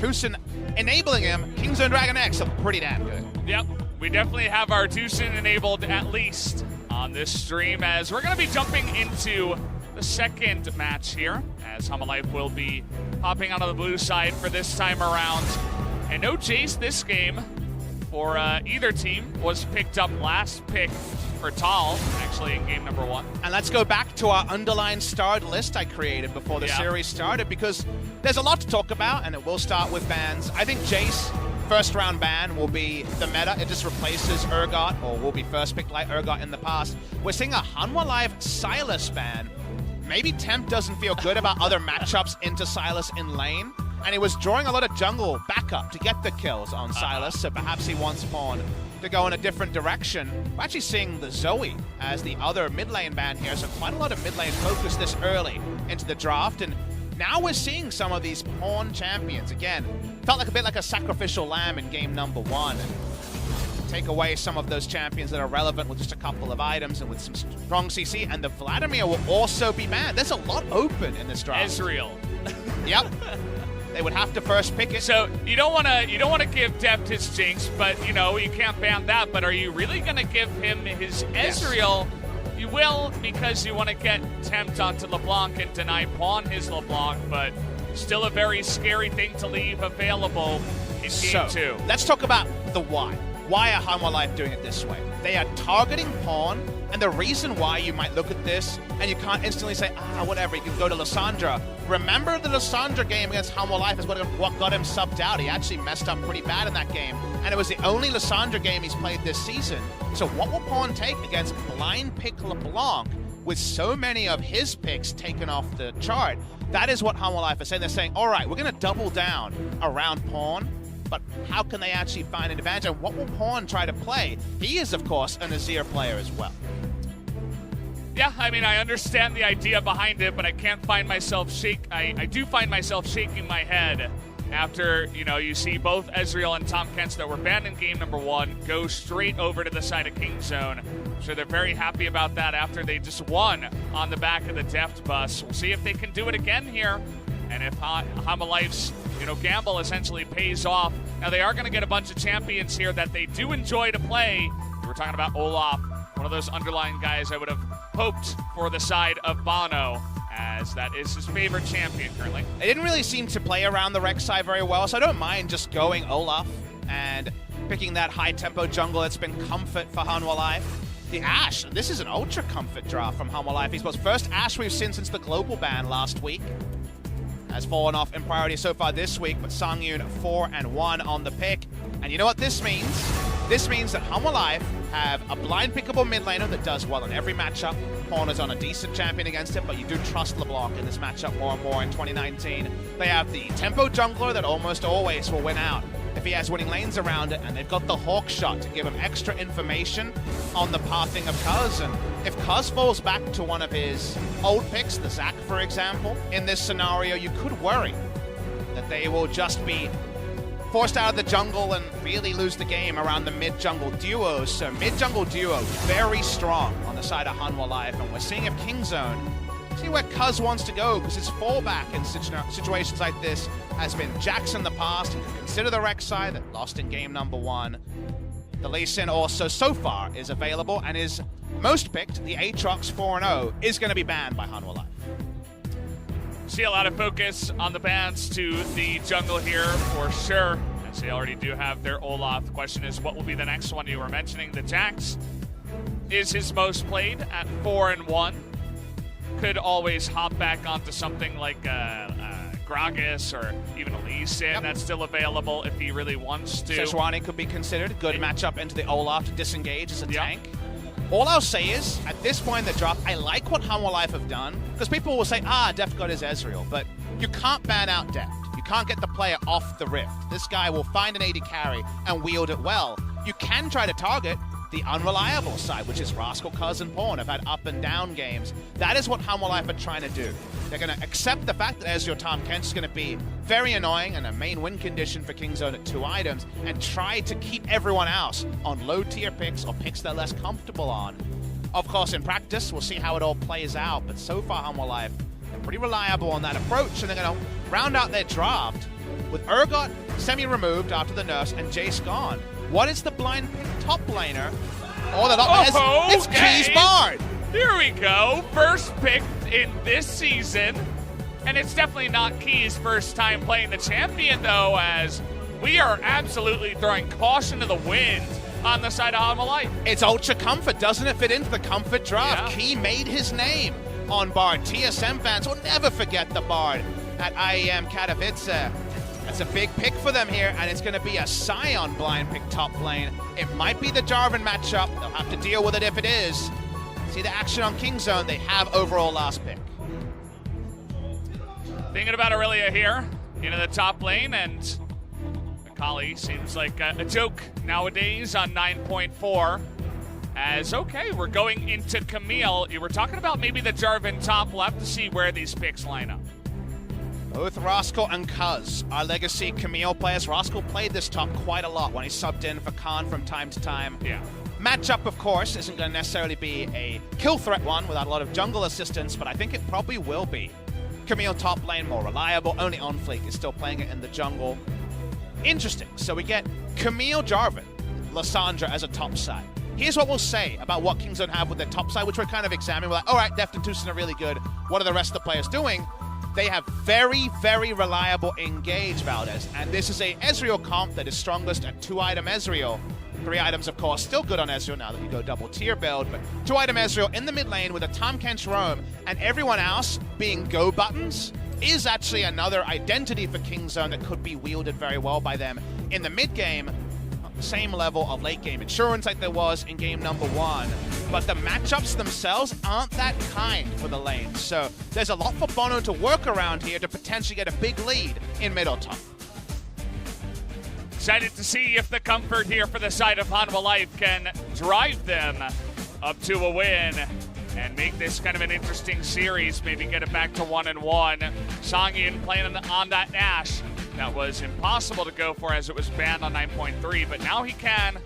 Tucson enabling him, Kingzone DragonX are pretty damn good. Yep, we definitely have our Tucson enabled at least on this stream, as we're going to be jumping into the second match here, as Hanwha Life will be hopping out on the blue side for this time around. And no Jace this game for either team. Was picked up last pick for Tal, actually in game number 1. And let's go back to our underlined starred list I created before the series started, because there's a lot to talk about, and it will start with bans. I think Jace, first round ban, will be the meta. It just replaces Urgot, or will be first picked like Urgot in the past. We're seeing a Hanwha Life Sylas ban. Maybe Temp doesn't feel good about other matchups into Sylas in lane, and he was drawing a lot of jungle backup to get the kills on Sylas, so perhaps he wants Pawn to go in a different direction. We're actually seeing the Zoe as the other mid lane ban here, so quite a lot of mid lane focus this early into the draft, and now we're seeing some of these Pawn champions. Again, felt like a bit like a sacrificial lamb in game number 1, and take away some of those champions that are relevant with just a couple of items and with some strong CC, and the Vladimir will also be banned. There's a lot open in this draft. Ezreal. Yep. They would have to first pick it. So you don't want to give Deft his Jinx, but you know you can't ban that. But are you really going to give him his Ezreal? Yes. You will, because you want to get Tempt onto LeBlanc and deny Pawn his LeBlanc, but still a very scary thing to leave available in game 2. Let's talk about the why. Why are Hanwha Life doing it this way? They are targeting Pawn, and the reason why you might look at this and you can't instantly say, whatever, you can go to Lissandra. Remember the Lissandra game against Hanwha Life is what got him subbed out. He actually messed up pretty bad in that game, and it was the only Lissandra game he's played this season. So what will Pawn take against blind pick LeBlanc with so many of his picks taken off the chart? That is what Hanwha Life is saying. They're saying, all right, we're going to double down around Pawn, but how can they actually find an advantage? And what will Pawn try to play? He is, of course, an Azir player as well. Yeah, I mean, I understand the idea behind it, but I can't find myself I do find myself shaking my head after, you see both Ezreal and Tahm Kench that were banned in game number 1 go straight over to the side of Kingzone. I'm sure they're very happy about that after they just won on the back of the Deft bus. We'll see if they can do it again here, and if Hanwha Life's gamble essentially pays off. Now, they are going to get a bunch of champions here that they do enjoy to play. We were talking about Olaf, one of those underlying guys I would have hoped for the side of Bono, as that is his favorite champion currently. They didn't really seem to play around the Rex side very well, so I don't mind just going Olaf and picking that high-tempo jungle. It's been comfort for Hanwha Life. The Ashe, this is an ultra comfort draft from Hanwha Life. He's the first Ashe we've seen since the global ban last week. Has fallen off in priority so far this week, but Songyun 4-1 on the pick. And you know what this means? This means that Hanwha Life have a blind pickable mid laner that does well in every matchup. Pawn is on a decent champion against it, but you do trust LeBlanc in this matchup more and more in 2019. They have the tempo jungler that almost always will win out if he has winning lanes around it, and they've got the Hawk Shot to give him extra information on the pathing of Cuz. And if Cuz falls back to one of his old picks, the Zac for example, in this scenario, you could worry that they will just be forced out of the jungle and really lose the game around the mid-jungle duos. So mid-jungle duo, very strong on the side of Hanwha Life, and we're seeing if Kingzone, see where Cuz wants to go, because his fallback in situations like this has been Jax in the past. You can consider the Rex side that lost in game number 1. The Lee Sin also so far is available, and is most picked, the Aatrox 4-0, is going to be banned by Hanwha Life. See a lot of focus on the bans to the jungle here for sure, as they already do have their Olaf. The question is, what will be the next one? You were mentioning the Jax is his most played at 4-1. Could always hop back onto something like Gragas or even a Lee Sin that's still available if he really wants to. Sejuani could be considered. Good matchup into the Olaf to disengage as a tank. All I'll say is, at this point in the draft, I like what Hanwha Life have done, because people will say, Deft got his Ezreal, but you can't ban out Deft. You can't get the player off the Rift. This guy will find an AD carry and wield it well. You can try to target the unreliable side, which is Rascal, Cuz, and Pawn have had up and down games. That is what Hanwha Life are trying to do. They're going to accept the fact that Ezreal Tahm Kench is going to be very annoying and a main win condition for Kingzone at 2 items, and try to keep everyone else on low tier picks or picks they're less comfortable on. Of course, in practice, we'll see how it all plays out, but so far Hanwha Life are pretty reliable on that approach, and they're going to round out their draft with Urgot semi-removed after the nerfs and Jace gone. What is the blind pick top laner? Oh, the top it's okay. Key's Bard. Here we go. First pick in this season. And it's definitely not Key's first time playing the champion, though, as we are absolutely throwing caution to the wind on the side of Hanwha Life. It's Ultra Comfort. Doesn't it fit into the Comfort draft? Yeah. Key made his name on Bard. TSM fans will never forget the Bard at IEM Katowice. That's a big pick for them here, and it's going to be a Sion blind pick top lane. It might be the Jarvan matchup. They'll have to deal with it if it is. See the action on King Zone. They have overall last pick. Thinking about Aurelia here into the top lane, and Akali seems like a joke nowadays on 9.4. As, okay, we're going into Camille. You were talking about maybe the Jarvan top. We'll have to see where these picks line up. Both Rascal and Cuz are legacy Camille players. Rascal played this top quite a lot when he subbed in for Khan from time to time. Yeah. Matchup, of course, isn't going to necessarily be a kill threat one without a lot of jungle assistance, but I think it probably will be. Camille top lane, more reliable. Only OnFleek is still playing it in the jungle. Interesting. So we get Camille Jarvan, Lissandra as a top side. Here's what we'll say about what Kingzone have with their top side, which we're kind of examining. We're like, all right, Deft and Tucson are really good. What are the rest of the players doing? They have very, very reliable engage, Valdez. And this is a Ezreal comp that is strongest at 2-item Ezreal. 3 items, of course, still good on Ezreal now that you go double tier build, but 2-item Ezreal in the mid lane with a Tahm Kench roam, and everyone else being go buttons is actually another identity for Kingzone that could be wielded very well by them in the mid game. Same level of late game insurance like there was in game number 1, but the matchups themselves aren't that kind for the lane. So there's a lot for Bono to work around here to potentially get a big lead in middle top. Excited to see if the comfort here for the side of Hanwha Life can drive them up to a win and make this kind of an interesting series, maybe get it back to 1-1. Songyun playing on that Ashe. That was impossible to go for as it was banned on 9.3, but now he can.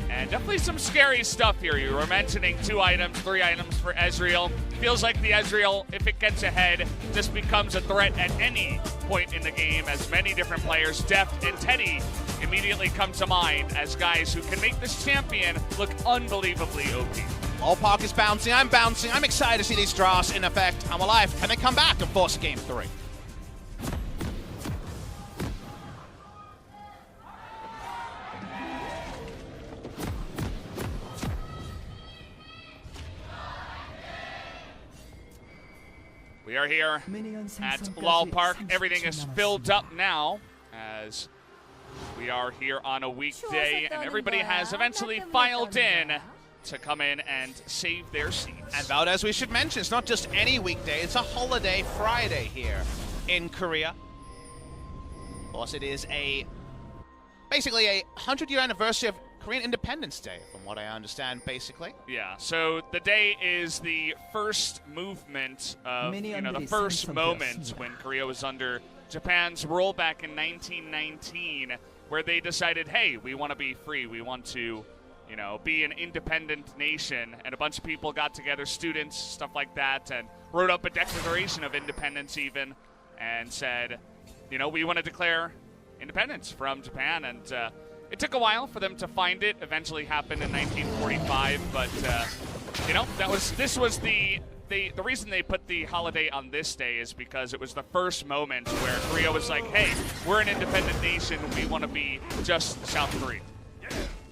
And definitely some scary stuff here. You were mentioning 2 items, 3 items for Ezreal. Feels like the Ezreal, if it gets ahead, just becomes a threat at any point in the game, as many different players, Deft and Teddy, immediately come to mind as guys who can make this champion look unbelievably OP. Ballpark is bouncing, I'm bouncing. I'm excited to see these drafts in effect. I'm alive. Can they come back and force a game 3? We are here at Lal Park. Everything is filled up now as we are here on a weekday, and everybody has eventually filed in to come in and save their seats. And Valdez, we should mention, it's not just any weekday, it's a holiday Friday here in Korea. Of course, it is basically a 100-year anniversary of Korean Independence Day, from what I understand, basically. Yeah, so the day is the first movement of, the first moment when Korea was under Japan's rule back in 1919, where they decided, hey, we want to be free, we want to, be an independent nation, and a bunch of people got together, students, stuff like that, and wrote up a Declaration of Independence even, and said, we want to declare independence from Japan, and it took a while for them to find it. Eventually happened in 1945, but the reason they put the holiday on this day is because it was the first moment where Korea was like, hey, we're an independent nation, we want to be just South Korea.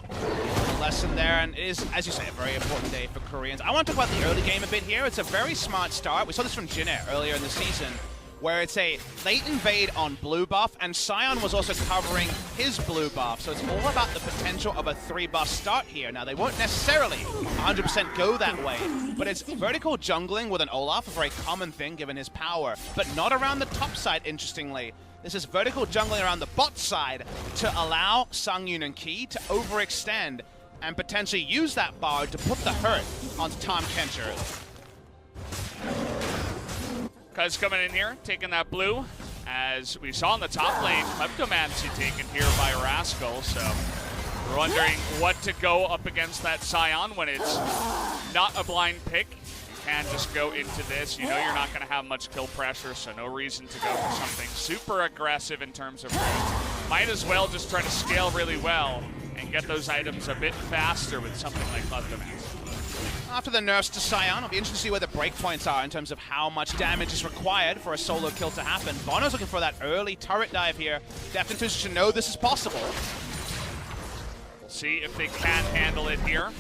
A lesson there, and it is, as you say, a very important day for Koreans. I want to talk about the early game a bit here. It's a very smart start. We saw this from Jinnae earlier in the season, where it's a late invade on blue buff, and Sion was also covering his blue buff, so it's all about the potential of a 3-buff start here. Now, they won't necessarily 100% go that way, but it's vertical jungling with an Olaf, a very common thing given his power, but not around the top side, interestingly. This is vertical jungling around the bot side to allow Songyun and Key to overextend and potentially use that Bard to put the hurt onto Tahm Kench early. Cuz coming in here, taking that blue. As we saw in the top lane, Kleptomancy taken here by Rascal, so we're wondering what to go up against that Sion when it's not a blind pick. can just go into this. You know you're not going to have much kill pressure, so no reason to go for something super aggressive in terms of roots. Might as well just try to scale really well and get those items a bit faster with something like DragonX. After the nerfs to Sion, it'll be interesting to see where the breakpoints are in terms of how much damage is required for a solo kill to happen. Bono's looking for that early turret dive here. Definitions should know this is possible. We'll see if they can handle it here.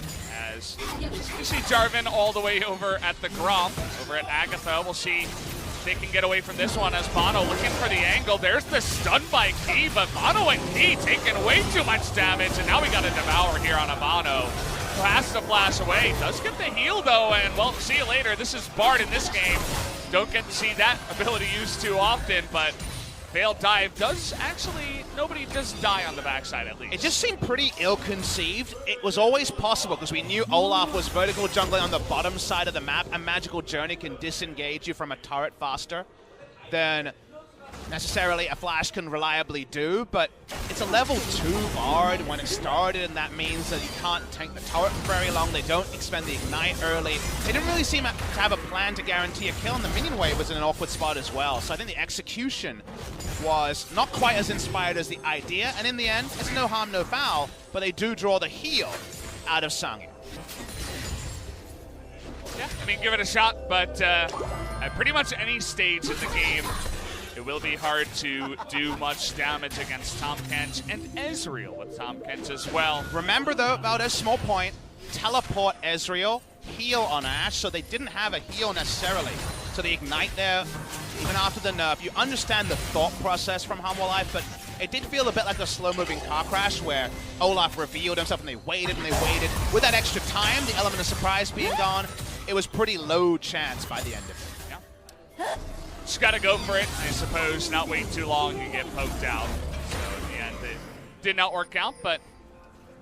As you see Jarvan all the way over at the Gromp, over at Agatha. We'll see if they can get away from this one as Bono looking for the angle. There's the stun by Key, but Bono and Key taking way too much damage, and now we got a Devour here on a Bono. Has to flash away. Does get the heal though, and well, see you later. This is Bard in this game. Don't get to see that ability used too often, but failed dive does actually, nobody does die on the backside at least. It just seemed pretty ill-conceived. It was always possible because we knew Olaf was vertical jungling on the bottom side of the map. A magical journey can disengage you from a turret faster than necessarily a flash can reliably do, but it's a level 2 Bard when it started, and that means that you can't tank the turret for very long. They don't expend the ignite early. They didn't really seem to have a plan to guarantee a kill, and the minion wave was in an awkward spot as well. So I think the execution was not quite as inspired as the idea, and in the end, it's no harm, no foul, but they do draw the heal out of Sangin. Yeah, I mean, give it a shot, but at pretty much any stage in the game, it will be hard to do much damage against Tahm Kench and Ezreal with Tahm Kench as well. Remember though, Valdez, small point, teleport Ezreal, heal on Ashe, so they didn't have a heal necessarily. So the ignite there, even after the nerf, you understand the thought process from Hanwha Life, but it did feel a bit like a slow-moving car crash where Olaf revealed himself and they waited and they waited. With that extra time, the element of surprise being gone, it was pretty low chance by the end of it. Yeah. Just got to go for it, I suppose. Not wait too long and get poked out. So in the end, it did not work out, but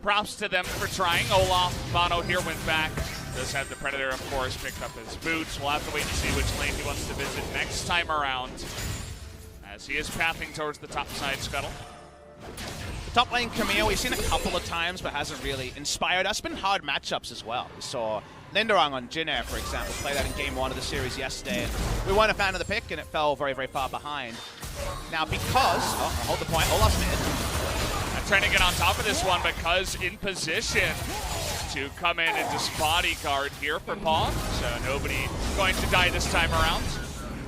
props to them for trying. Olaf, Bono here went back. Does have the Predator, of course, picked up his boots. We'll have to wait and see which lane he wants to visit next time around, as he is pathing towards the top side scuttle. The top lane Camille, we've seen a couple of times, but hasn't really inspired us. Been hard matchups as well. We saw Linderung on Jin Air, for example, play that in game 1 of the series yesterday. We weren't a fan of the pick, and it fell very, very far behind. Now, because, hold the point, Olaf's mid. I'm trying to get on top of this one because in position to come in and just bodyguard here for Pawn. So nobody going to die this time around.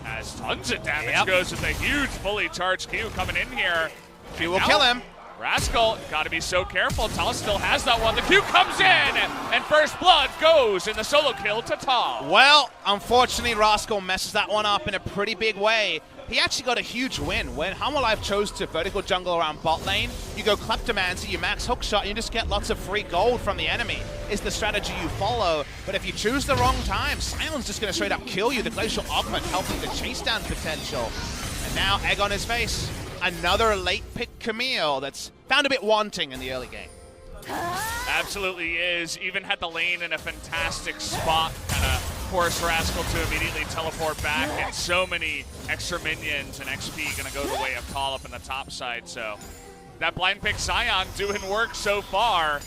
As tons of damage goes with a huge fully charged Q coming in here. Q will kill him. Rascal, gotta be so careful. Tal still has that one. The Q comes in, and first blood goes in the solo kill to Tal. Well, unfortunately, Rascal messes that one up in a pretty big way. He actually got a huge win. When Hanwha Life chose to vertical jungle around bot lane, you go Kleptomancy, you max hookshot, and you just get lots of free gold from the enemy, is the strategy you follow. But if you choose the wrong time, Sion's just gonna straight up kill you. The Glacial Augment helping the chase down potential. And now, egg on his face. Another late pick Camille that's found a bit wanting in the early game. Absolutely is. Even had the lane in a fantastic spot. Kind of force Rascal to immediately teleport back, and so many extra minions and XP gonna go the way of Call up in the top side. So that blind pick Sion doing work so far,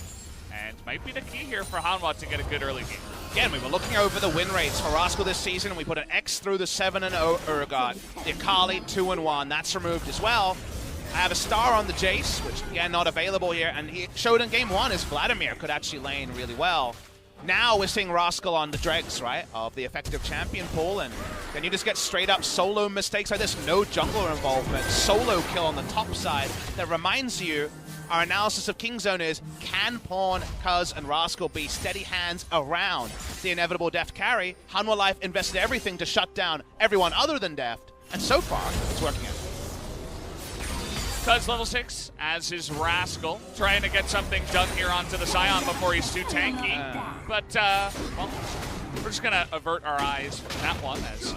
and might be the key here for Hanwha to get a good early game. Again, we were looking over the win rates for Rascal this season, and we put an X through the 7-0 Urgot. The Akali 2-1, that's removed as well. I have a star on the Jace, which again not available here, and he showed in game 1 is Vladimir could actually lane really well. Now we're seeing Rascal on the dregs, right, of the effective champion pool, and then you just get straight up solo mistakes like this, no jungler involvement, solo kill on the top side. That reminds you, our analysis of Kingzone is, can Pawn, Cuz, and Rascal be steady hands around the inevitable Deft carry? Hanwha Life invested everything to shut down everyone other than Deft, and so far, it's working out. Cuz level 6, as is Rascal, trying to get something done here onto the Sion before he's too tanky. But, well, we're just going to avert our eyes from that one, as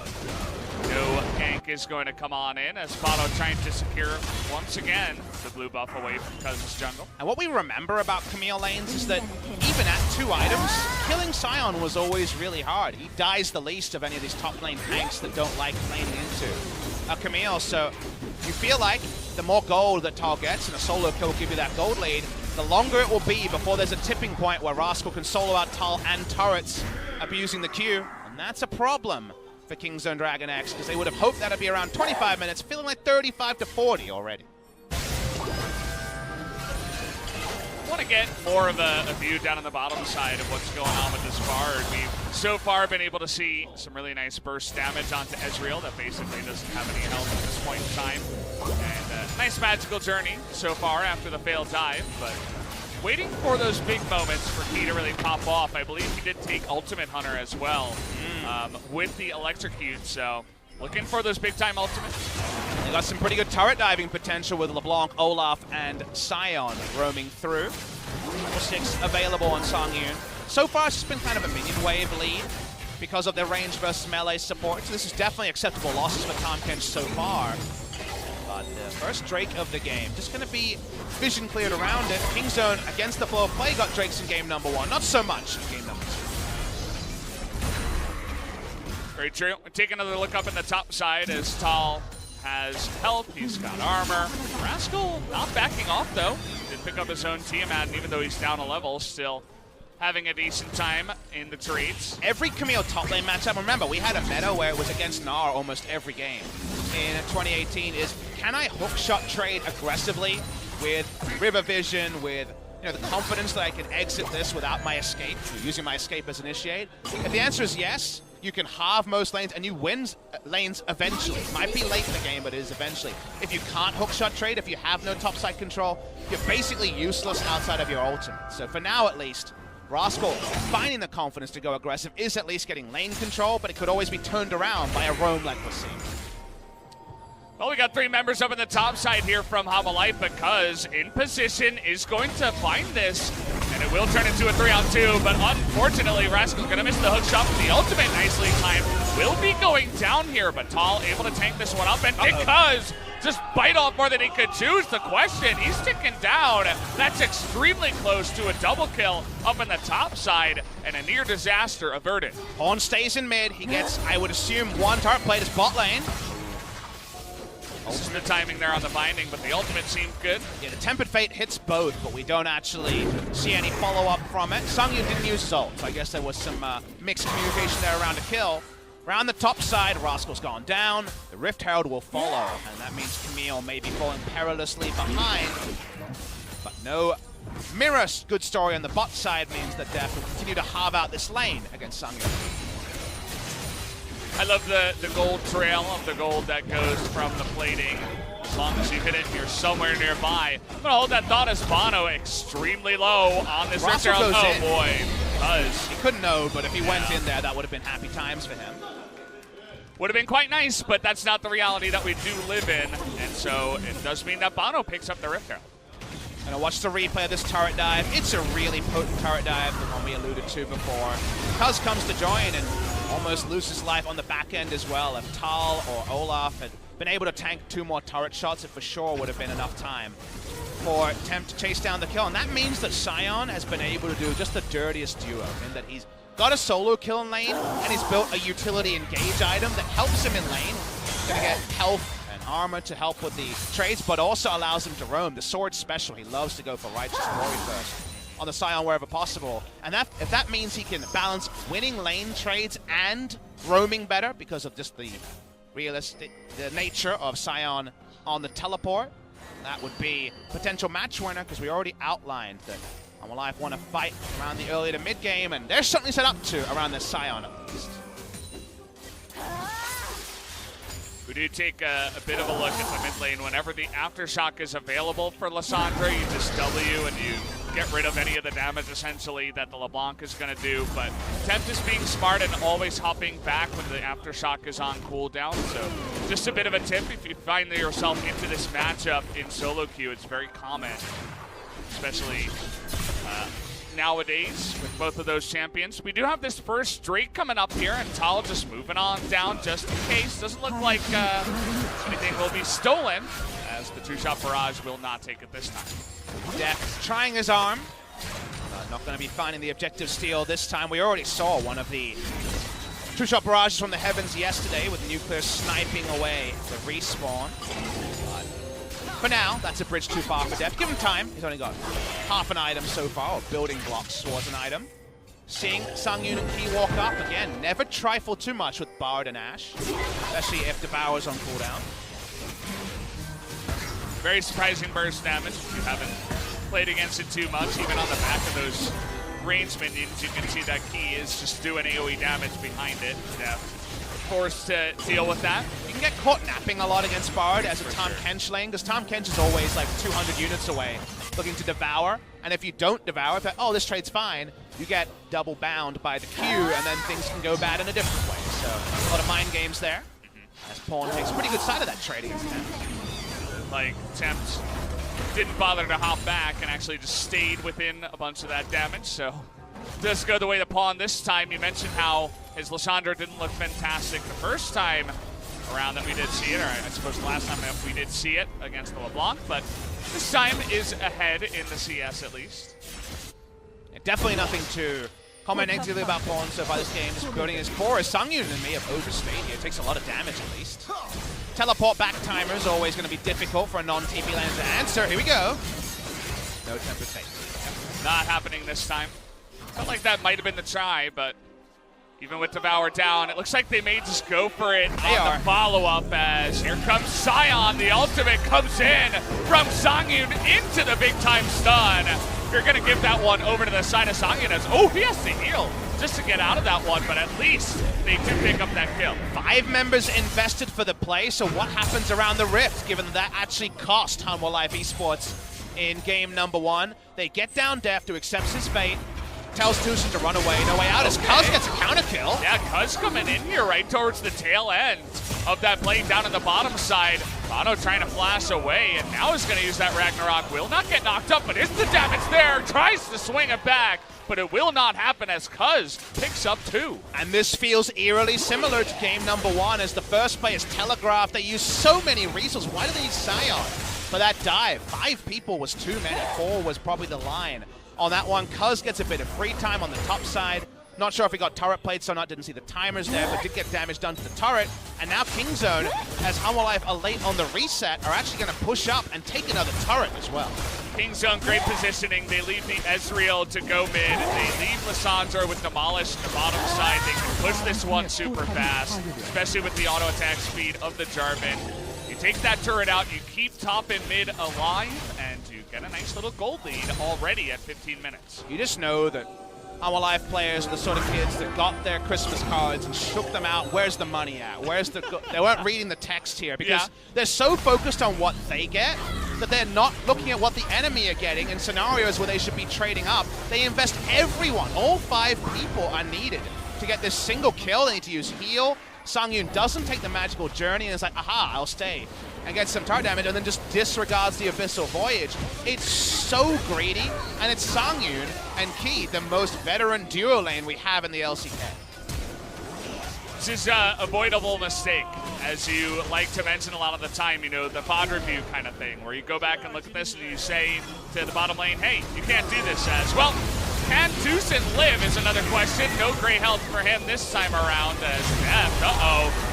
no gank is going to come on in, as Bono trying to secure, once again, the blue buff away from Cuz's jungle. And what we remember about Camille lanes is that even at 2 items, killing Sion was always really hard. He dies the least of any of these top lane tanks that don't like laning into Camille, so you feel like the more gold that Tal gets, and a solo kill will give you that gold lead, the longer it will be before there's a tipping point where Rascal can solo out Tal and turrets, abusing the Q. And that's a problem for Kingzone DragonX, because they would have hoped that would be around 25 minutes, feeling like 35 to 40 already. I want to get more of a view down on the bottom side of what's going on with this Bard. We've so far been able to see some really nice burst damage onto Ezreal that basically doesn't have any health at this point in time. And nice magical journey so far after the failed dive, but waiting for those big moments for Key to really pop off. I believe he did take Ultimate Hunter as well with the Electrocute, so looking for those big-time ultimates. They got some pretty good turret diving potential with LeBlanc, Olaf, and Sion roaming through. Level 6 available on Songyun. So far, it's just been kind of a minion wave lead because of their range versus melee support. So this is definitely acceptable losses for Tahm Kench so far. But the first Drake of the game, just going to be vision cleared around it. Kingzone against the flow of play got Drakes in game number 1. Not so much in game number 2. Very true. We take another look up in the top side as Tal has health. He's got armor. Rascal not backing off, though. Did pick up his own Tiamat, and even though he's down a level, still having a decent time in the trades. Every Camille top lane matchup, remember, we had a meta where it was against Gnar almost every game in 2018, is can I hookshot trade aggressively with River Vision, with the confidence that I can exit this without my escape, using my escape as initiate? If the answer is yes, you can halve most lanes and you win lanes eventually. It might be late in the game, but it is eventually. If you can't hookshot trade, if you have no topside control, you're basically useless outside of your ultimate. So for now at least, Rascal finding the confidence to go aggressive is at least getting lane control, but it could always be turned around by a roam like we're seeing. Well, we got 3 members up in the top side here from Hanwha Life, because in position is going to find this, and it will turn into a 3-on-2, but unfortunately, Rascal's going to miss the hook shot. The ultimate nicely timed will be going down here, but Tal able to tank this one up, and because just bite off more than he could choose. The question, he's ticking down. That's extremely close to a double kill up in the top side, and a near disaster averted. Horn stays in mid. He gets, I would assume, one turret play to bot lane. This is the timing there on the binding, but the ultimate seemed good. Yeah, the Tempered Fate hits both, but we don't actually see any follow-up from it. Songyun didn't use his ult, so I guess there was some mixed communication there around a kill. Around the top side, Rascal's gone down. The Rift Herald will follow, and that means Camille may be falling perilously behind. But no Mirror's good story on the bot side means that Def will continue to halve out this lane against Songyun. I love the gold trail of the gold that goes from the plating. As long as you hit it and you're somewhere nearby. I'm going to hold that thought as Bono extremely low on this Rift Herald. Oh boy, because he couldn't know, but if he went in there, that would have been happy times for him. Would have been quite nice, but that's not the reality that we do live in. And so it does mean that Bono picks up the Rift Herald. And I watched the replay of this turret dive. It's a really potent turret dive, the one we alluded to before. Cuz comes to join and almost loses life on the back end as well. If Tal or Olaf had been able to tank 2 more turret shots, it for sure would have been enough time for Temp to chase down the kill. And that means that Sion has been able to do just the dirtiest duo, in that he's got a solo kill in lane, and he's built a utility engage item that helps him in lane. Gonna get health and armor to help with the trades, but also allows him to roam. The sword special, he loves to go for Righteous Glory first on the Sion wherever possible. And that, if that means he can balance winning lane trades and roaming better because of just the nature of Sion on the teleport, that would be potential match winner, because we already outlined that Hanwha Life want to fight around the early to mid game, and they're certainly set up to around this Sion at least. We do take a bit of a look at the mid lane. Whenever the Aftershock is available for Lissandra, you just W and you get rid of any of the damage, essentially, that the LeBlanc is going to do. But Tempt is being smart and always hopping back when the Aftershock is on cooldown. So just a bit of a tip, if you find yourself into this matchup in solo queue, it's very common, especially nowadays with both of those champions. We do have this first Drake coming up here, and Tal just moving on down just in case. Doesn't look like anything will be stolen, as the 2-shot barrage will not take it this time. Def trying his arm. Not going to be finding the objective steal this time. We already saw one of the 2-shot barrages from the heavens yesterday with Nuclear sniping away the respawn. For now, that's a bridge too far for Def. Give him time. He's only got half an item so far, or building blocks towards an item. Seeing Sungyun and Key walk up again. Never trifle too much with Bard and Ashe, especially if Devour's on cooldown. Very surprising burst damage. If you haven't played against it too much, even on the back of those range minions, you can see that Key is just doing AoE damage behind it. Forced to deal with that. You can get caught napping a lot against Bard as a Tahm Kench lane, because Tahm Kench is always like 200 units away, looking to devour. And if you don't devour, if oh, this trade's fine, you get double bound by the Q, and then things can go bad in a different way. So a lot of mind games there. As Pawn takes a pretty good side of that trade against him. Like, Tempt didn't bother to hop back and actually just stayed within a bunch of that damage, so does go the way the Pawn this time. You mentioned how his Lissandra didn't look fantastic the first time around that we did see it, or I suppose the last time we did see it against the LeBlanc, but this time is ahead in the CS at least. Definitely nothing to comment negatively about Pawn so far this game. Just building his core. Sungyun and me have overstayed here. Takes a lot of damage at least. Teleport back timer is always going to be difficult for a non-TP laner to answer. Here we go. No Tempered Fate. Not happening this time. Felt like that might have been the try, but even with Devour down, it looks like they may just go for it on the follow-up as here comes Sion. The ultimate comes in from Sungyun into the big-time stun. You're going to give that one over to the side of Sungyun as, oh, he has to heal just to get out of that one, but at least they do pick up that kill. 5 members invested for the play, so what happens around the Rift, given that actually cost Hanwha Life Esports in game number 1? They get down Deft, who accepts his fate, tells Tucson to run away. No way out as Cuz gets a counter kill. Yeah, Cuz coming in here right towards the tail end of that play down on the bottom side. Bono trying to flash away, and now is going to use that Ragnarok. Will not get knocked up, but is the damage there? Tries to swing it back, but it will not happen as Cuz picks up 2. And this feels eerily similar to game number 1 as the first play is telegraphed. They use so many resources. Why do they use Sion for that dive? 5 people was too many. 4 was probably the line. On that one, Cuz gets a bit of free time on the top side. Not sure if he got turret played, so not didn't see the timers there, but did get damage done to the turret. And now Kingzone, as Hanwha Life are late on the reset, are actually going to push up and take another turret as well. Kingzone, great positioning. They leave the Ezreal to go mid. They leave Lissandra with Demolish on the bottom side. They can push this one super fast, especially with the auto attack speed of the Jarvan. You take that turret out, you keep top and mid alive, and you get a nice little gold lead already at 15 minutes. You just know that Hanwha Life players are the sort of kids that got their Christmas cards and shook them out. Where's the money at? Where's the? They weren't reading the text here because they're so focused on what they get that they're not looking at what the enemy are getting in scenarios where they should be trading up. They invest everyone. All 5 people are needed to get this single kill. They need to use heal. Sungyun doesn't take the magical journey and is like, aha, I'll stay, and gets some turret damage and then just disregards the Abyssal Voyage. It's so greedy, and it's Sungyun and Key, the most veteran duo lane we have in the LCK. This is an avoidable mistake, as you like to mention a lot of the time, you know, the VOD review kind of thing, where you go back and look at this and you say to the bottom lane, hey, you can't do this as well. Can Tucson live is another question. No great health for him this time around as Deft,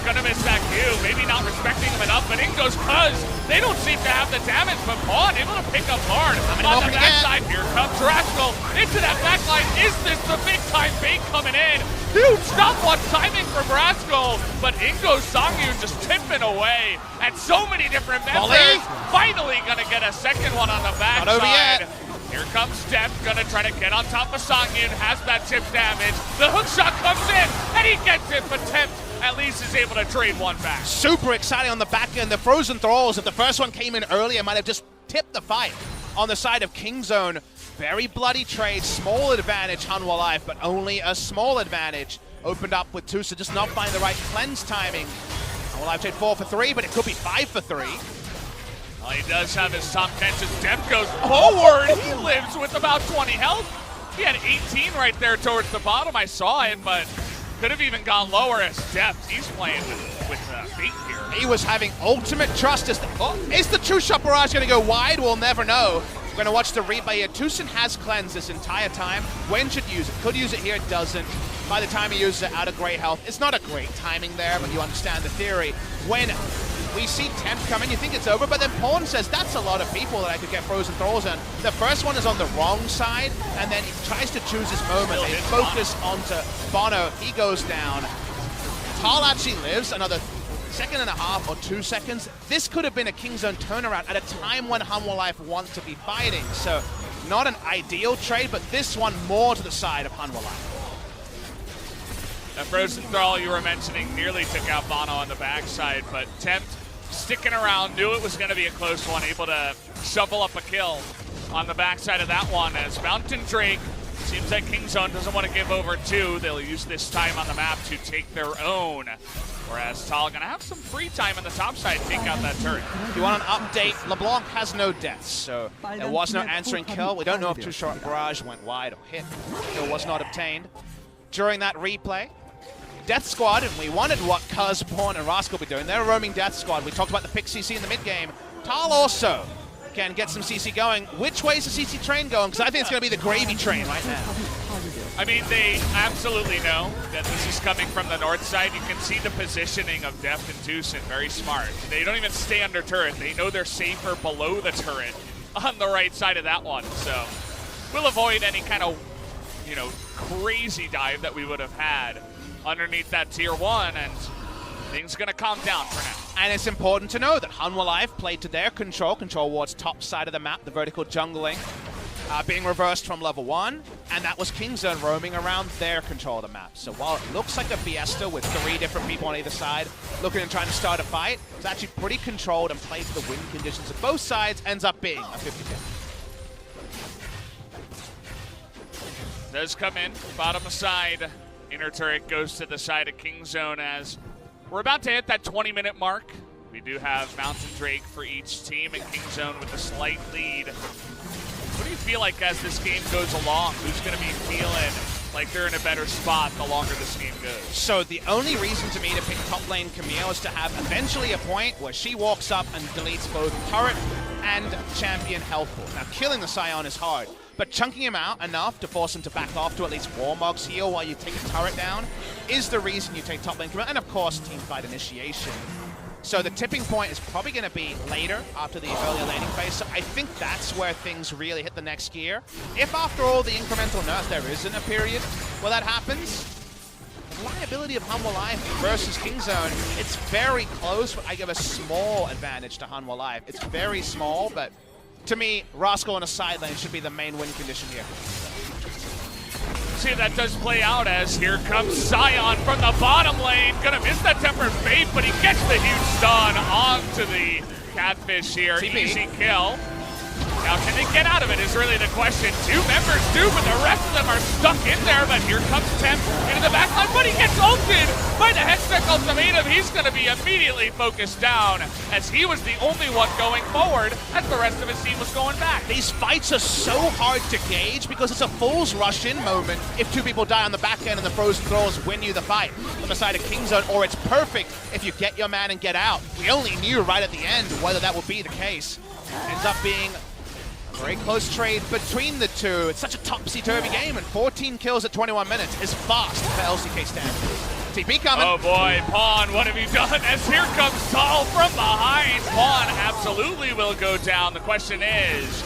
gonna miss that Q. Maybe not respecting him enough, but in goes Cuz. They don't seem to have the damage, but Pawn able to pick up hard. On the backside, here comes Rascal into that backline. Is this the big time bait coming in? Huge stopwatch timing from Rascal, but in goes Sungyun just tipping away. And so many different members. Finally gonna get a second one on the backside. Here comes Deft, gonna try to get on top of Sungyun, has that tip damage. The hook shot comes in, and he gets it, but Tempt at least is able to trade one back. Super exciting on the back end. The Frozen Thralls, if the first one came in earlier, might have just tipped the fight. On the side of Kingzone, very bloody trade, small advantage Hanwha Life, but only a small advantage. Opened up with Tusa, just not finding the right cleanse timing. Hanwha Life trade 4 for 3, but it could be 5 for 3. Well, he does have his top 10 as Deft goes forward. He lives with about 20 health. He had 18 right there towards the bottom. I saw it, but could have even gone lower as Deft. He's playing with fate here. He was having ultimate trust. Is the True Shot Barrage going to go wide? We'll never know. We're going to watch the replay here. Tucson has cleansed this entire time. When should use it? Could use it here, doesn't. By the time he uses it out of great health, it's not a great timing there, but you understand the theory. When We see Temp come in, you think it's over, but then Pawn says, that's a lot of people that I could get frozen thralls on. The first one is on the wrong side, and then he tries to choose his moment. They focus onto Bono, he goes down. Tal actually lives another second and a half or 2 seconds. This could have been a Kingzone turnaround at a time when Hanwha Life wants to be fighting. So not an ideal trade, but this one more to the side of Hanwha Life. That frozen thrall you were mentioning nearly took out Bono on the backside, but Tempt sticking around, knew it was going to be a close one, able to shovel up a kill on the backside of that one as Mountain Drake, seems like Kingzone doesn't want to give over two. They'll use this time on the map to take their own. Whereas Tal gonna have some free time on the top side, take out that turret. If you want an update, LeBlanc has no deaths, so there was no answering kill. We don't know if Too Short Barrage went wide or hit. Kill was not obtained. During that replay, Death Squad, and we wondered what Cuz, Pawn, and Rascal will be doing. They're roaming Death Squad. We talked about the pick CC in the mid game. Tal also can get some CC going. Which way is the CC train going? Because I think it's going to be the gravy train right now. I mean, they absolutely know that this is coming from the north side. You can see the positioning of Deft and Tucson, very smart. They don't even stay under turret. They know they're safer below the turret on the right side of that one. So we'll avoid any kind of, you know, crazy dive that we would have had underneath that tier 1, and things gonna calm down for now. And it's important to know that Hanwha Life played to their control towards top side of the map, the vertical jungling being reversed from level 1, and that was Kingzone roaming around their control of the map. So while it looks like a fiesta with 3 different people on either side looking and trying to start a fight, it's actually pretty controlled and played to the win conditions of both sides, ends up being a 50-50. Does come in, bottom side. Inner turret goes to the side of Kingzone as we're about to hit that 20-minute mark. We do have Mountain Drake for each team, and Kingzone with a slight lead. What do you feel like as this game goes along? Who's going to be feeling like they're in a better spot the longer this game goes? So the only reason to me to pick top lane Camille is to have eventually a point where she walks up and deletes both turret and champion health pool. Now killing the Scion is hard, but chunking him out enough to force him to back off to at least Warmog's heal while you take a turret down is the reason you take top lane Camille, and of course team fight initiation. So the tipping point is probably going to be later after the earlier laning phase, so I think that's where things really hit the next gear. If after all the incremental nerfs there isn't a period where that happens, the liability of Hanwha Life versus Kingzone, it's very close, but I give a small advantage to Hanwha Life. It's very small, but to me, Rascal in a side lane should be the main win condition here. See, that does play out as here comes Scion from the bottom lane. Gonna miss that Tempered Fate, but he gets the huge stun onto the Catfish here. TP. Easy kill. Now, can they get out of it is really the question. 2 members do, but the rest of them are stuck in there. But here comes Temp into the backline, but he gets ulted by the Hextech Ultimatum. He's going to be immediately focused down as he was the only one going forward as the rest of his team was going back. These fights are so hard to gauge because it's a fool's rush-in moment if 2 people die on the back end and the frozen thralls win you the fight on the side of Kingzone, or it's perfect if you get your man and get out. We only knew right at the end whether that would be the case. Ends up being very close trade between the two. It's such a topsy-turvy game, and 14 kills at 21 minutes is fast for LCK standards. TP coming. Oh boy, Pawn, what have you done? As here comes Tal from behind. Pawn absolutely will go down. The question is,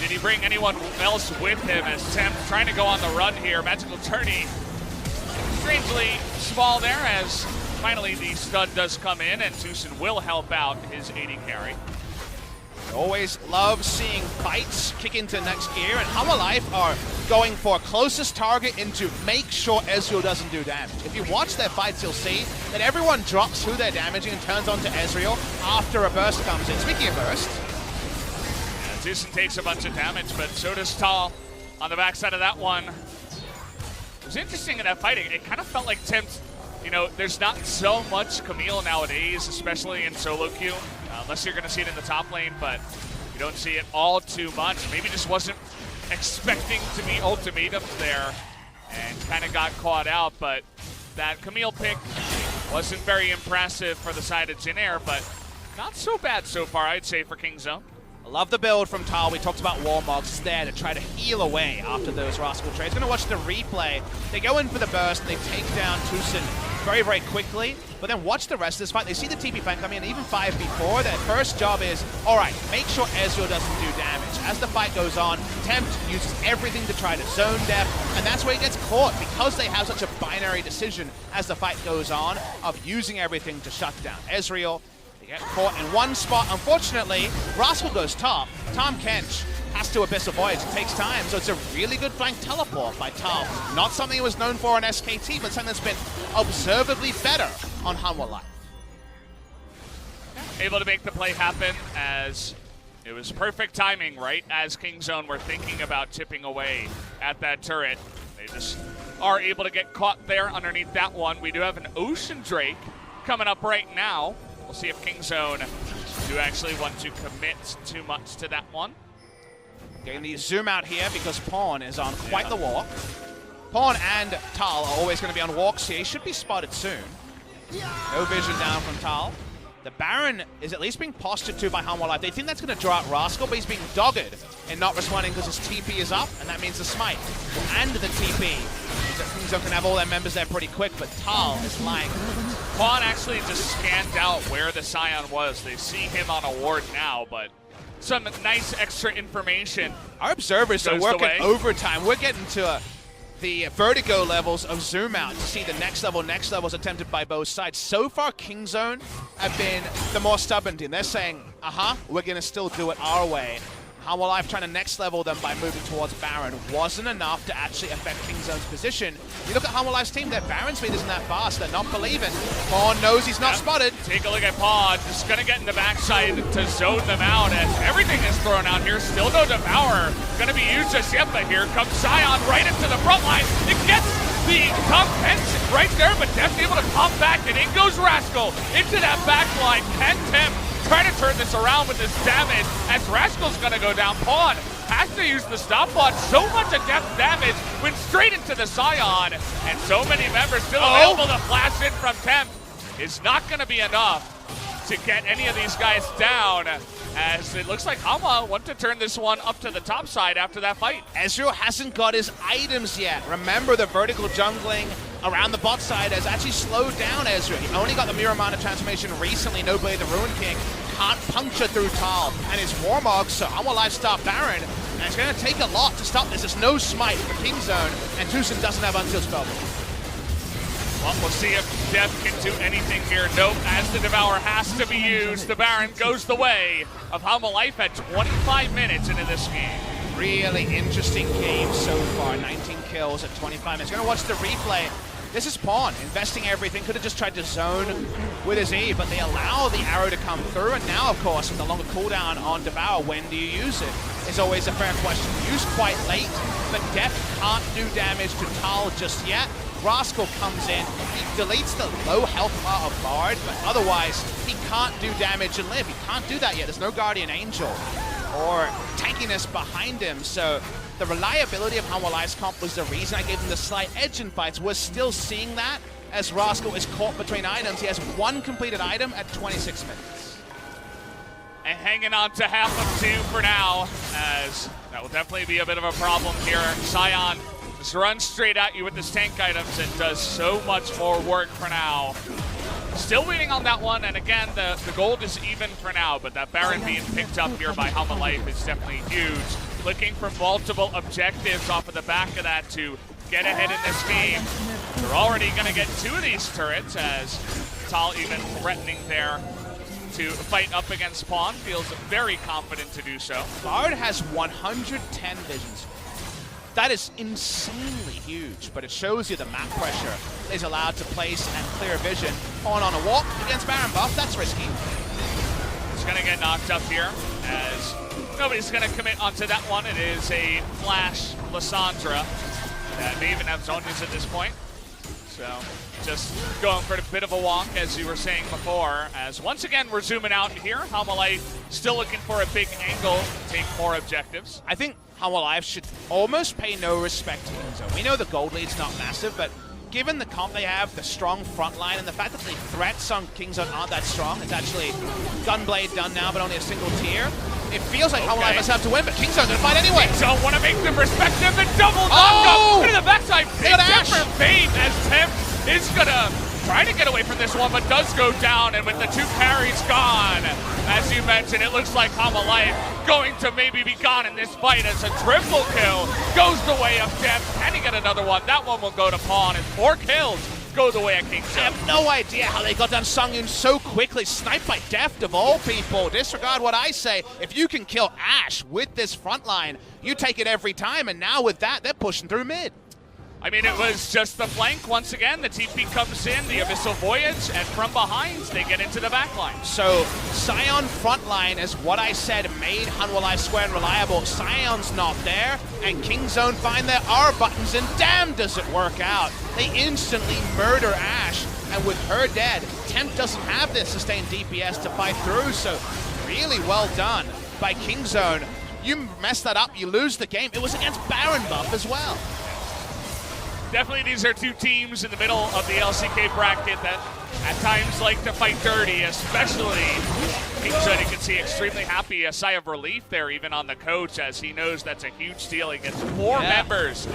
did he bring anyone else with him as Temp trying to go on the run here? Magical Tourney, strangely small there as finally the stun does come in, and Tucson will help out his AD carry. Always love seeing fights kick into next gear, and Hanwha Life are going for closest target into make sure Ezreal doesn't do damage. If you watch their fights, you'll see that everyone drops who they're damaging and turns onto Ezreal after a burst comes in. Speaking of burst, yeah, Tucson takes a bunch of damage, but so does Tal on the backside of that one. It was interesting in that fight. It kind of felt like Tempt, you know, there's not so much Camille nowadays, especially in solo queue. Unless you're going to see it in the top lane, but you don't see it all too much. Maybe just wasn't expecting to be ultimatums there and kind of got caught out, but that Camille pick wasn't very impressive for the side of Jin Air, but not so bad so far, I'd say, for Kingzone. I love the build from Tal. We talked about Warmogs. It's there to try to heal away after those Rascal trades. Going to watch the replay. They go in for the burst and they take down Tucson very, very quickly. But then watch the rest of this fight. They see the TP flank coming in, even 5v4. Their first job is, all right, make sure Ezreal doesn't do damage. As the fight goes on, Tempt uses everything to try to zone depth, and that's where he gets caught because they have such a binary decision as the fight goes on of using everything to shut down Ezreal. They get caught in one spot. Unfortunately, Rascal goes top. Tahm Kench has to Abyssal Voyage. It takes time, so it's a really good flank teleport by Tal. Not something it was known for on SKT, but something that's been observably better on Hanwha Life. Able to make the play happen as it was perfect timing, right? As Kingzone were thinking about tipping away at that turret. They just are able to get caught there underneath that one. We do have an Ocean Drake coming up right now. We'll see if Kingzone do actually want to commit too much to that one. Getting the zoom out here because Pawn is on quite the walk. Pawn and Tal are always going to be on walks here. He should be spotted soon. No vision down from Tal. The Baron is at least being postured to by Hanwha Life. They think that's going to draw out Rascal, but he's being dogged and not responding because his TP is up, and that means the smite. And the TP. Kingzone can have all their members there pretty quick, but Tal is lying. Pawn actually just scanned out where the Scion was. They see him on a ward now, but some nice extra information. Our observers are working overtime. We're getting to the vertigo levels of zoom out to see the next levels attempted by both sides. So far, Kingzone have been the more stubborn team. They're saying, we're going to still do it our way. Hanwha Life trying to next level them by moving towards Baron wasn't enough to actually affect Kingzone's position. You look at Hanwha Life's team, their Baron speed isn't that fast. They're not believing. Pawn knows he's not spotted. Take a look at Pawn. Just going to get in the backside to zone them out as everything is thrown out here. Still no Devour. Going to be used just yet, but here comes Scion right into the front line. It gets the top fence right there, but Temp's able to pop back, and in goes Rascal into that back line. Can Tempt try to turn this around with this damage as Rascal's gonna go down? Pawn has to use the stopwatch. So much adept damage went straight into the Scion, and so many members still available to flash in from Tempt. Is not gonna be enough to get any of these guys down, as it looks like Hanwha want to turn this one up to the top side after that fight. Ezreal hasn't got his items yet. Remember, the vertical jungling around the bot side has actually slowed down Ezreal. He only got the Mirror Mana transformation recently. No Blade the Ruin King can't puncture through Tal and his Warmog, so Hanwha Life stop Baron, and it's going to take a lot to stop this. There's no smite for Kingzone, and Tucson doesn't have Unsealed Spellbook. Well, we'll see if Death can do anything here. Nope, as the Devour has to be used, the Baron goes the way of Hanwha Life at 25 minutes into this game. Really interesting game so far. 19 kills at 25 minutes. Gonna watch the replay. This is Pawn investing everything. Could have just tried to zone with his E, but they allow the arrow to come through. And now, of course, with the longer cooldown on Devour, when do you use it? Is always a fair question. Used quite late, but Death can't do damage to Tal just yet. Rascal comes in, he deletes the low health part of Bard, but otherwise he can't do damage and live. He can't do that yet. There's no Guardian Angel or tankiness behind him, so the reliability of Hanwha Life's comp was the reason I gave them the slight edge in fights. We're still seeing that as Rascal is caught between items. He has one completed item at 26 minutes. And hanging on to half of two for now, as that will definitely be a bit of a problem here. Scion just runs straight at you with his tank items and does so much more work for now. Still waiting on that one, and again, the gold is even for now, but that Baron being picked up here by Hanwha Life is definitely huge. Looking for multiple objectives off of the back of that to get ahead in this game. They're already going to get two of these turrets, as Tal even threatening there to fight up against Pawn. Feels very confident to do so. Bard has 110 visions. That is insanely huge, but it shows you the map pressure is allowed to place and clear vision. On a walk against Baron buff, that's risky. It's going to get knocked up here, as nobody's going to commit onto that one. It is a flash Lissandra that may even have Zonias at this point. So just going for a bit of a walk, as you were saying before, as once again we're zooming out here. Hanwha Life still looking for a big angle to take more objectives. I think Hanwha Life should almost pay no respect to Kingzone. We know the gold lead's not massive, but given the comp they have, the strong front line, and the fact that the threats on Kingzone aren't that strong, it's actually Gunblade done now, but only a single tier. It feels like Hanwha Life has to win, but Kingzone gonna fight anyway. Kingzone want to make the perspective and double knock-up into the backside. Big different fate as Temp is gonna try to get away from this one, but does go down, and with the 2 carries gone, as you mentioned, it looks like Hanwha Life going to maybe be gone in this fight as a triple kill goes the way of Deft. Can he get another one? That one will go to Pawn, and 4 kills go the way of Kingzone. I have no idea how they got down Sungyun so quickly, sniped by Deft of all people. Disregard what I say. If you can kill Ash with this front line, you take it every time, and now with that, they're pushing through mid. I mean, it was just the flank once again. The TP comes in, the Abyssal Voyage, and from behind, they get into the backline. So, Sion frontline is what I said made Hanwha Life square and reliable. Sion's not there, and Kingzone find their R buttons, and damn does it work out. They instantly murder Ash, and with her dead, Temp doesn't have this sustained DPS to fight through, so really well done by Kingzone. You mess that up, you lose the game. It was against Baron buff as well. Definitely these are 2 teams in the middle of the LCK bracket that at times like to fight dirty, especially Kingzone. You can see extremely happy, a sigh of relief there even on the coach, as he knows that's a huge deal. He gets 4 members of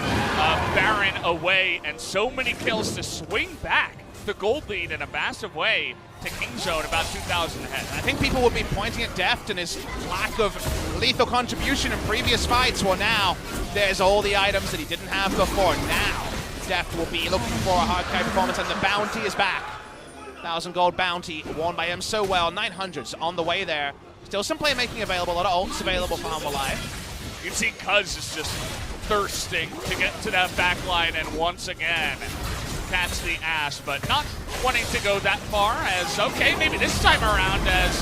Baron away and so many kills to swing back the gold lead in a massive way to Kingzone, about 2,000 ahead. I think people will be pointing at Deft and his lack of lethal contribution in previous fights. Well, now there's all the items that he didn't have before. Now Deft will be looking for a hard carry performance, and the bounty is back. 1,000 gold bounty won by him so well. 900s on the way there. Still some playmaking available, a lot of ults available for Hanwha Life. You can see Cuz is just thirsting to get to that back line and once again catch the Ash, but not wanting to go that far as, okay, maybe this time around as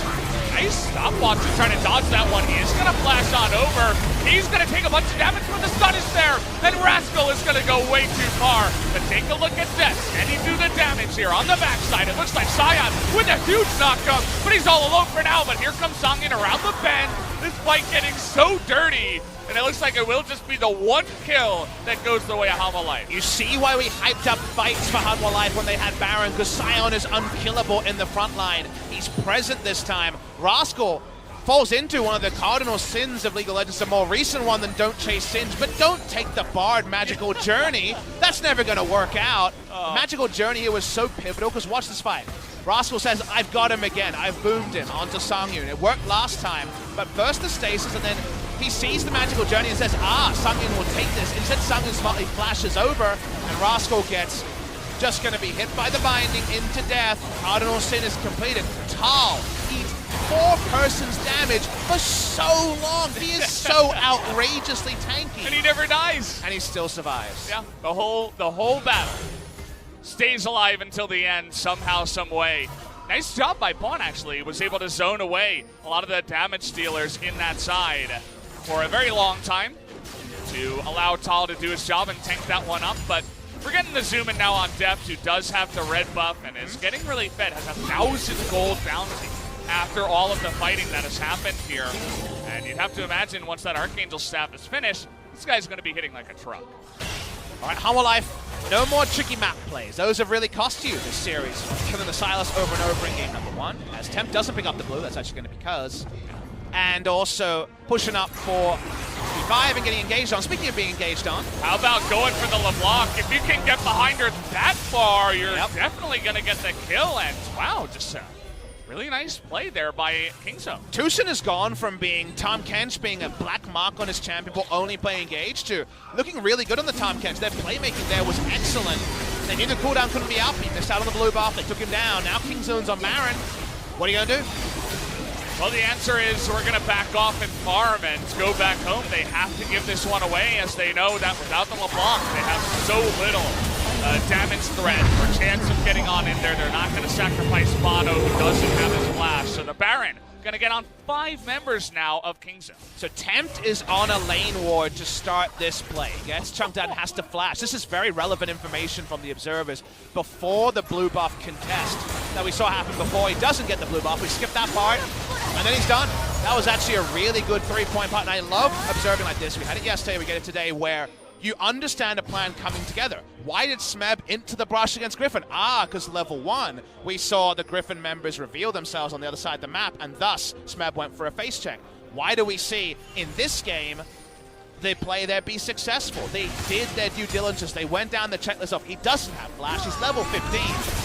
nice stopwatch to try to dodge that one. He is going to flash on over. He's going to take a bunch of damage, but the stun is there. Then Rascal is going to go way too far. But take a look at Death. Can he do the damage here on the backside? It looks like Sion with a huge knockup, but he's all alone for now. But here comes Songin around the bend. This fight getting so dirty. And it looks like it will just be the 1 kill that goes the way of Hanwha Life. You see why we hyped up fights for Hanwha Life when they had Baron, because Sion is unkillable in the front line. He's present this time. Rascal falls into one of the cardinal sins of League of Legends, a more recent one than don't chase sins, but don't take the Bard Magical Journey. That's never going to work out. Magical Journey here was so pivotal, because watch this fight. Rascal says, I've got him again. I've boomed him onto Songyun. It worked last time, but first the stasis, and then he sees the Magical Journey and says, Songyun will take this. Instead, Songyun smartly flashes over, and Rascal gets just going to be hit by the binding into death. Cardinal Sin is completed. Tal eats 4 persons damage for so long. He is so outrageously tanky. And he never dies. And he still survives. Yeah, the whole battle stays alive until the end somehow, some way. Nice job by Pawn, actually. Was able to zone away a lot of the damage dealers in that side for a very long time to allow Tal to do his job and tank that one up. But we're getting the zoom in now on Deft, who does have the red buff and is getting really fed, has 1,000 gold bounty after all of the fighting that has happened here. And you'd have to imagine once that Archangel staff is finished, this guy's going to be hitting like a truck. All right, Hanwha Life, no more tricky map plays. Those have really cost you this series. Killing the Silas over and over in game number 1. As Temp doesn't pick up the blue, that's actually going to be Cuz. And also pushing up for P5 and getting engaged on. Speaking of being engaged on. How about going for the LeBlanc? If you can get behind her that far, you're definitely going to get the kill. And wow, just really nice play there by Kingzone. Tucson has gone from being Tom Kench being a black mark on his champion but only play engaged to looking really good on the Tom Kench. Their playmaking there was excellent. They knew the cooldown couldn't be up. He missed out on the blue buff. They took him down. Now Kingzone's on Baron. What are you going to do? Well, the answer is we're going to back off and farm and go back home. They have to give this one away, as they know that without the LeBlanc, they have so little damage threat or chance of getting on in there. They're not going to sacrifice Bono, who doesn't have his flash. So the Baron going to get on 5 members now of Kingzone. So Tempt is on a lane ward to start this play. Gets chunked out and has to flash. This is very relevant information from the observers before the blue buff contest that we saw happen before. He doesn't get the blue buff. We skip that part, and then he's done. That was actually a really good 3-point part, and I love observing like this. We had it yesterday, we get it today, where you understand a plan coming together. Why did Smeb into the brush against Griffin? Because level 1, we saw the Griffin members reveal themselves on the other side of the map, and thus Smeb went for a face check. Why do we see in this game they play there be successful? They did their due diligence. They went down the checklist of he doesn't have flash, he's level 15,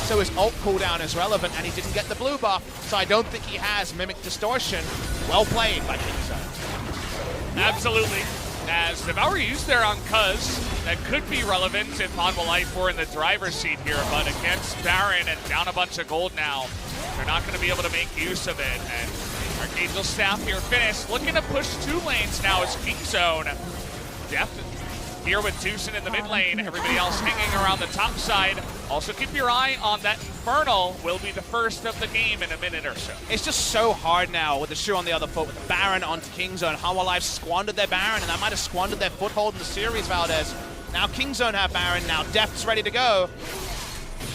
so his ult cooldown is relevant, and he didn't get the blue buff, so I don't think he has Mimic Distortion. Well played by Kingzone. Absolutely. As Devour used there on Cuz, that could be relevant if Hanwha Life were in the driver's seat here, but against Baron and down a bunch of gold now, they're not going to be able to make use of it. And Archangel Staff here finished, looking to push 2 lanes now as Kingzone. Deft here with Deucin in the mid lane, everybody else hanging around the top side. Also keep your eye on that Infernal, will be the first of the game in a minute or so. It's just so hard now with the shoe on the other foot, with Baron onto Kingzone. Hanwha Life squandered their Baron, and that might have squandered their foothold in the series, Valdez. Now Kingzone have Baron, now Deft's ready to go.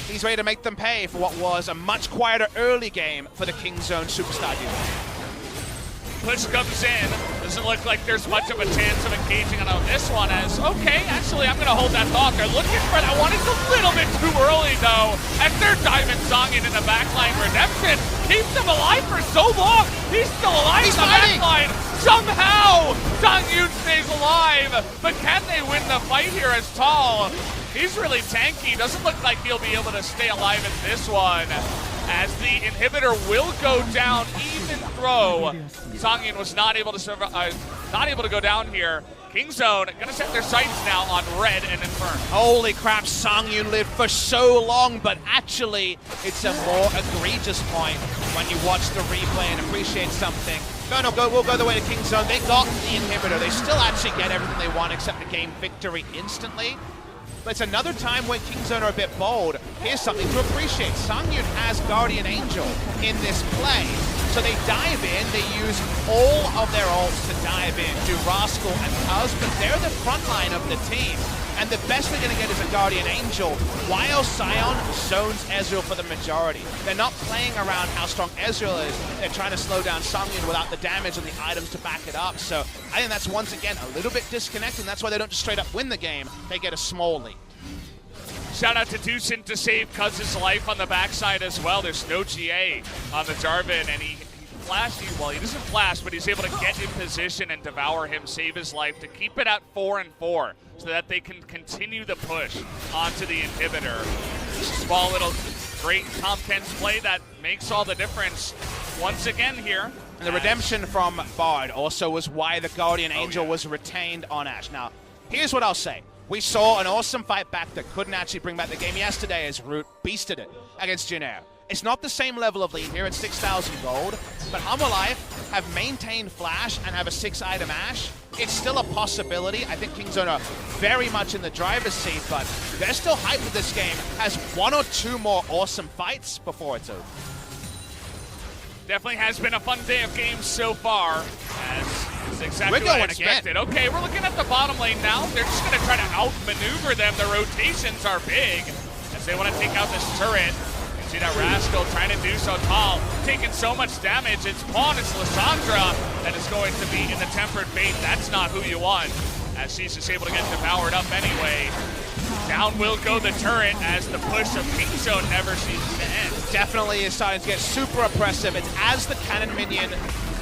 He's ready to make them pay for what was a much quieter early game for the Kingzone Superstar duo. Push comes in. Doesn't look like there's much of a chance of engaging on this one as, okay, actually, I'm going to hold that thought. They're looking for that one. It's a little bit too early, though, as they're diving Songin in the backline. Redemption keeps him alive for so long. He's still alive in the backline. Somehow, Songyun stays alive, but can they win the fight here as Tall? He's really tanky. Doesn't look like he'll be able to stay alive in this one, as the inhibitor will go down even throw. Songyun was not able to go down here. Kingzone gonna set their sights now on Red and Infernal. Holy crap, Songyun lived for so long, but actually it's a more egregious point when you watch the replay and appreciate something. We'll go the way to Kingzone. They got the inhibitor. They still actually get everything they want except the game victory instantly. But it's another time when Kingzone are a bit bold. Here's something to appreciate. Songyun has Guardian Angel in this play. So they dive in, they use all of their ults to dive in, do Rascal and Cuz, but they're the front line of the team. And the best they're going to get is a Guardian Angel, while Sion zones Ezreal for the majority. They're not playing around how strong Ezreal is. They're trying to slow down Songyun without the damage and the items to back it up. So I think that's once again a little bit disconnecting. That's why they don't just straight up win the game. They get a small lead. Shout out to Deucin to save Cuz's life on the backside as well. There's no GA on the Jarvan, and he flashed. Well, he doesn't flash, but he's able to get in position and devour him, save his life to keep it at 4-4, so that they can continue the push onto the inhibitor. Small little great Tom Kent's play that makes all the difference once again here. And the redemption from Bard also was why the Guardian Angel was retained on Ashe. Now, here's what I'll say. We saw an awesome fight back that couldn't actually bring back the game yesterday as Root beasted it against Jinair. It's not the same level of lead here at 6,000 gold, but Hanwha Life have maintained Flash and have a 6-item Ashe. It's still a possibility. I think Kingzone are very much in the driver's seat, but they're still hyped with this game. Has 1 or 2 more awesome fights before it's over. Definitely has been a fun day of games so far, as it's exactly what I expected. Again. Okay, we're looking at the bottom lane now. They're just going to try to outmaneuver them. The rotations are big as they want to take out this turret. You see that Rascal trying to do so tall, taking so much damage. It's Pawn, it's Lissandra that is going to be in the Tempered Fate. That's not who you want, as she's just able to get devoured up anyway. Down will go the turret as the push of Kingzone never seems to end. Definitely is starting to get super oppressive. It's as the cannon minion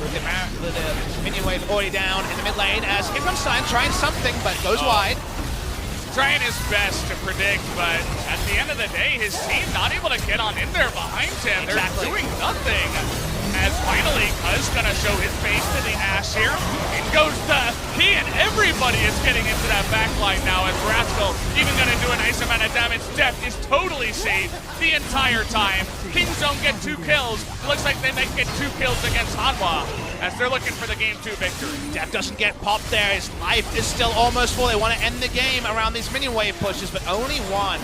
with the minion wave already down in the mid lane, as here comes Stein trying something, but goes wide. Trying his best to predict, but at the end of the day, his team not able to get on in there behind him. They're doing nothing. As finally, Cuz gonna show his face to the Ashe here. In goes he and everybody is getting into that back line now, as Rascal even gonna do a nice amount of damage. Deft is totally safe the entire time. Kingzone get 2 kills. It looks like they might get 2 kills against Hanwha, as they're looking for the Game 2 victory. Deft doesn't get popped there. His life is still almost full. They want to end the game around these minion wave pushes, but only one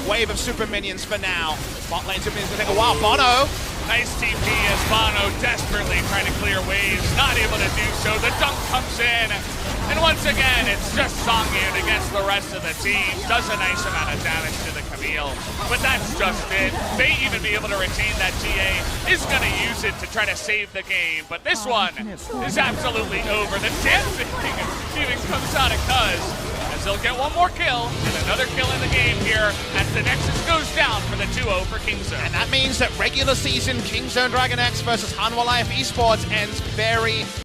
wave of super minions for now. Bot lane super minions gonna take a while. Bono. Nice TP as Bono desperately trying to clear waves, not able to do so. The dunk comes in, and once again, it's just Songyun against the rest of the team. Does a nice amount of damage to the Camille, but that's just it. May even be able to retain that GA, is going to use it to try to save the game, but this one is absolutely over. The dancing even comes out of Cuz, as they'll get 1 more kill and another kill in the game here as the Nexus goes down for the 2-0 for Kingzone. And that means that regular season Kingzone DragonX versus Hanwha Life Esports ends very